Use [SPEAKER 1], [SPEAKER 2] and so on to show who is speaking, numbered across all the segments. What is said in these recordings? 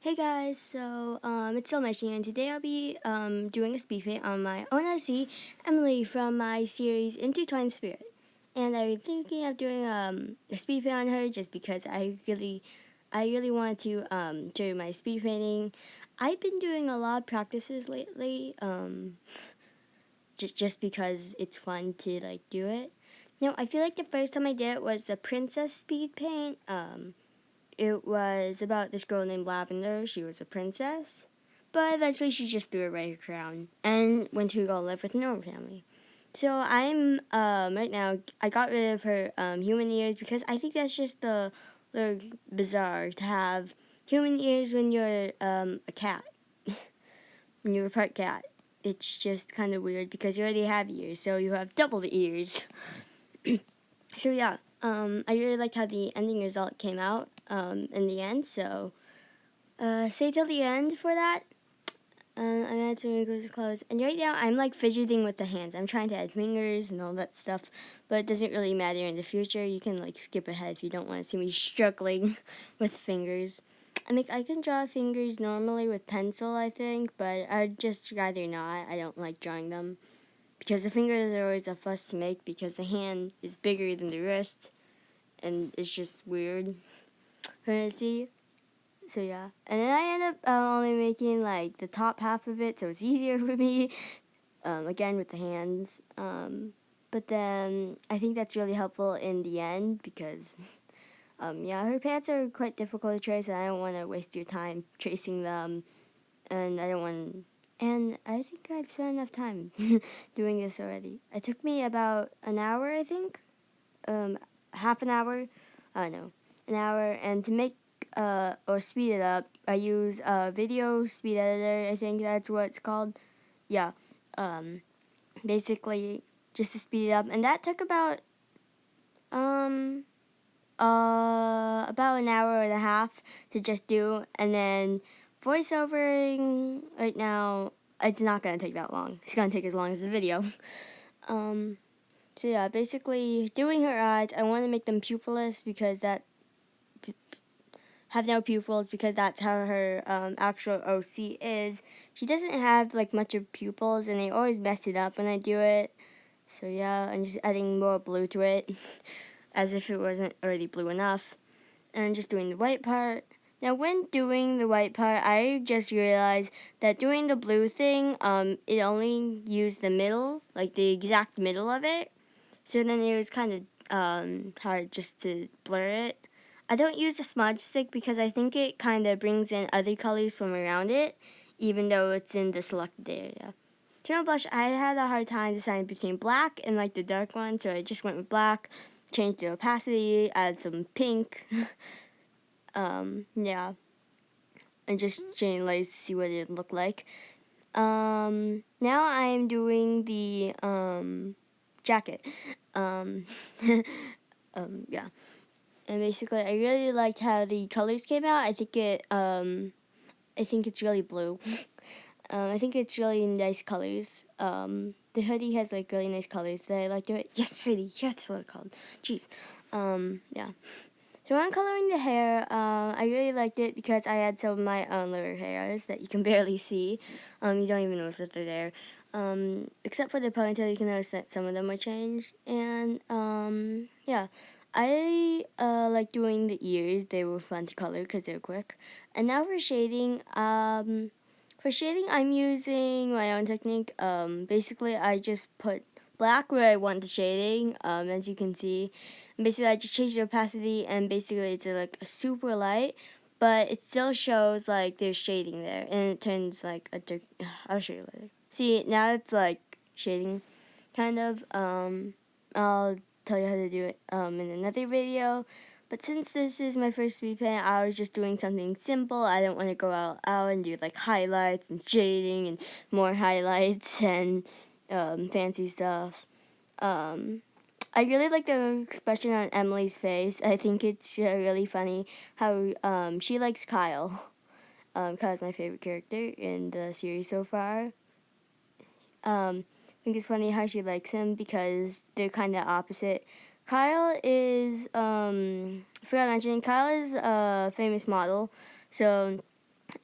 [SPEAKER 1] Hey guys, so it's still Machine, and today I'll be doing a speed paint on my own RC, Emily, from my series Intertwined Spirit. And I was thinking of doing a speed paint on her just because I really wanted to do my speed painting. I've been doing a lot of practices lately, just because it's fun to like do it. Now I feel like the first time I did it was the Princess Speed Paint. It was about this girl named Lavender. She was a princess, but eventually she just threw away her crown and went to go live with a normal family. So I'm right now I got rid of her human ears because I think that's just a little bizarre to have human ears when you're a cat. When you're a part cat, it's just kind of weird because you already have ears, so you have double the ears. So yeah, I really liked how the ending result came out in the end. So stay till the end for that. I'm gonna to wrinkles close. And right now I'm like fidgeting with the hands. I'm trying to add fingers and all that stuff, but it doesn't really matter in the future. You can like skip ahead if you don't want to see me struggling with fingers. I can draw fingers normally with pencil, I think, but I'd just rather not. I don't like drawing them because the fingers are always a fuss to make because the hand is bigger than the wrist, and it's just weird for me to see. So yeah, and then I end up only making like the top half of it, so it's easier for me. Again with the hands. But then I think that's really helpful in the end because yeah, her pants are quite difficult to trace, and I don't want to waste your time tracing them, and I don't want. And I think I've spent enough time doing this already. It took me about an hour, I think, half an hour. No, an hour. And to make or speed it up, I use a video speed editor. I think that's what it's called. Yeah. Basically, just to speed it up, and that took about an hour and a half to just do, and then voiceovering right now. It's not gonna take that long. It's gonna take as long as the video. So yeah, basically doing her eyes. I want to make them pupilless because that have no pupils because that's how her actual OC is. She doesn't have like much of pupils, and they always mess it up when I do it. So yeah, I'm just adding more blue to it, as if it wasn't already blue enough, and just doing the white part. Now, when doing the white part, I just realized that doing the blue thing, it only used the middle, like the exact middle of it. So then it was kind of hard just to blur it. I don't use the smudge stick because I think it kind of brings in other colors from around it, even though it's in the selected area. Tone blush, I had a hard time deciding between black and like the dark one, so I just went with black, changed the opacity, added some pink, yeah, and just changed lights to see what it looked like. Now I'm doing the jacket. Yeah. And basically, I really liked how the colors came out. I think it's really blue. I think it's really nice colors. The hoodie has like really nice colors that I like to it. Yes, hoodie. That's what it's called. Jeez. Yeah. So when I'm coloring the hair, I really liked it because I had some of my own little hairs that you can barely see. You don't even notice that they're there. Except for the ponytail, you can notice that some of them are changed. And yeah, I like doing the ears. They were fun to color because they're quick. And now for shading, I'm using my own technique. Basically, I just put black where I want the shading, as you can see. And basically, I just change the opacity, and basically, it's like a super light, but it still shows like there's shading there, and it turns like a dark. I'll show you later. See, now it's like shading, kind of. I'll tell you how to do it in another video. But since this is my first speed paint, I was just doing something simple. I don't want to go out and do like highlights and shading and more highlights and fancy stuff. I really like the expression on Emily's face. I think it's really funny how she likes Kyle. Kyle's my favorite character in the series so far. I think it's funny how she likes him because they're kind of opposite. Kyle is, I forgot to mention, Kyle is a famous model. So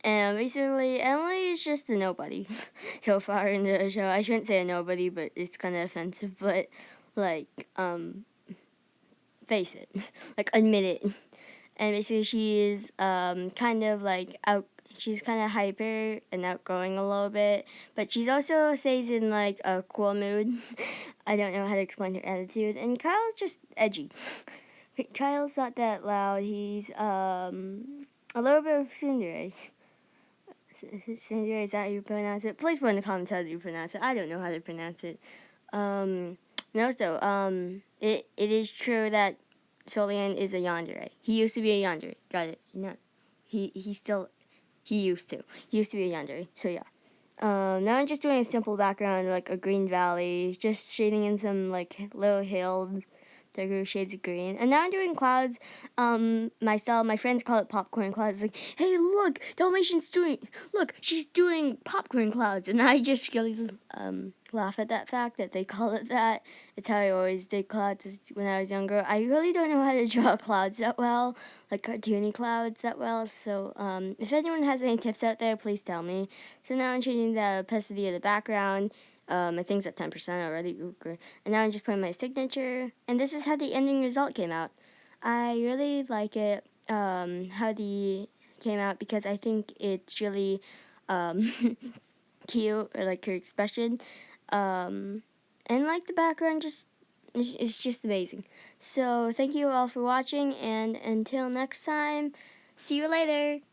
[SPEAKER 1] And basically, Emily is just a nobody so far in the show. I shouldn't say a nobody, but it's kind of offensive. But like, face it, like admit it. And basically, she is kind of like out. She's kind of hyper and outgoing a little bit, but she's also stays in like a cool mood. I don't know how to explain her attitude. And Kyle's just edgy. Kyle's not that loud. He's a little bit of tsundere. Tsundere, is that how you pronounce it? Please put in the comments how do you pronounce it. I don't know how to pronounce it. And also, it is true that Solian is a yandere. He used to be a yandere. Got it. No, he used to. He used to be a yandere. So yeah. Now I'm just doing a simple background, like a green valley, just shading in some like little hills, darker shades of green. And now I'm doing clouds. My friends call it popcorn clouds. Like, hey, look, Dalmatian's doing. Look, she's doing popcorn clouds, and I just really laugh at that fact that they call it that. It's how I always did clouds when I was younger. I really don't know how to draw clouds that well, like cartoony clouds that well. So if anyone has any tips out there, please tell me. So now I'm changing the opacity of the background. I think it's at 10% already. Ooh, great. And now I'm just putting my signature. And this is how the ending result came out. I really like it, how the came out, because I think it's really cute, or like her expression. And like the background just it's just amazing. So thank you all for watching, and until next time, see you later.